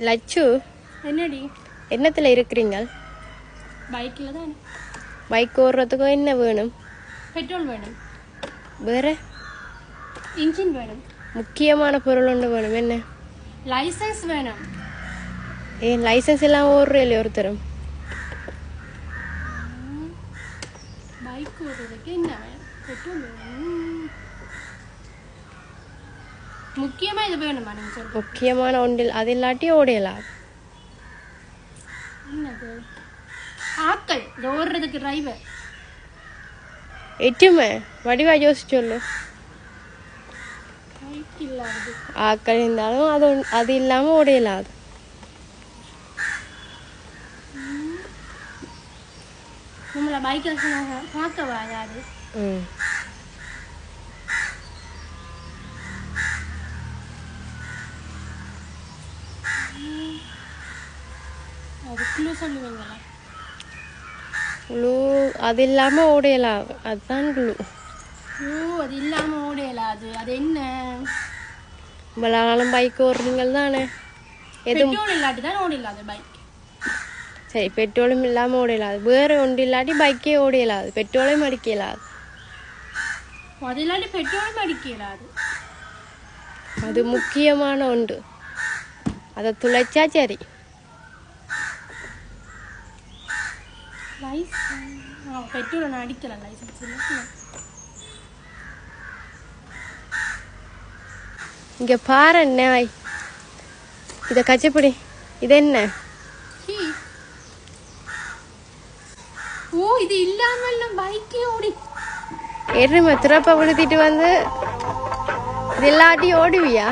லட்சு, என்னடி? என்னத்தில் இருக்கிறீங்க? பைக்கில் தான். பைக் ஓடுறதுக்கும் என்ன வேணும்? பெட்ரோல் வேணும். வேற? இன்ஜின் வேணும். முக்கியமான பொருள் ஒன்று வேணும். என்ன? லைசன்ஸ் வேணும். ஏன் லைசன்ஸ் எல்லாம் ஓடுற இல்லையா ஒருத்தரும்? பைக் ஓடுறதுக்கு என்ன வேணும்? பெட்ரோல் வேணும். முக்கியமாக இது வேணுமா நீங்கள் சொல்லுங்கள்? முக்கியமான ஒன்றில் அது இல்லாட்டி ஓடையலாம். என்னது? ஆட்கள் இது ஓடுறதுக்கு டிரைவர். எட்டுமே வடிவா யோசிச்சு சொல்லு. பைக் இல்லாது ஆட்கள் இருந்தாலும் அது இல்லாமல் ஓடையலாது. நம்மளை பைக்கில் பார்க்கவா யாரு? அதுக்குள்ளே சொல்லுவீங்களா? குழு அது இல்லாமல் ஓடையலாம், அதுதான் குழு. அது இல்லாமல் ஓடையலாது. அது என்ன? இவ்வளோ பைக் ஓடுறீங்க தானே. பெட்ரோல் இல்லாட்டி தான் ஓடிடலாது பைக். சரி, பெட்ரோலும் இல்லாமல் ஓடையலாது. வேறு ஒன்று இல்லாட்டி பைக்கே ஓடையலாது, பெட்ரோலையும் அடிக்கலாது. அது இல்லாட்டி பெட்ரோலும் அடிக்கலாது. அது முக்கியமான ஒன்று, அதை துளைச்சா சரி. பெட்ரோல் நான் அடிக்கலாம், லைசன்ஸ் இல்லை. இங்கே பாரு நாய், இதை கச்சப்படி. இது என்ன? ஓ, இது இல்லாமல் பைக்கே ஓடி எருமை திறப்பை விழுத்திட்டு வந்து இது இல்லாட்டி ஓடுவியா?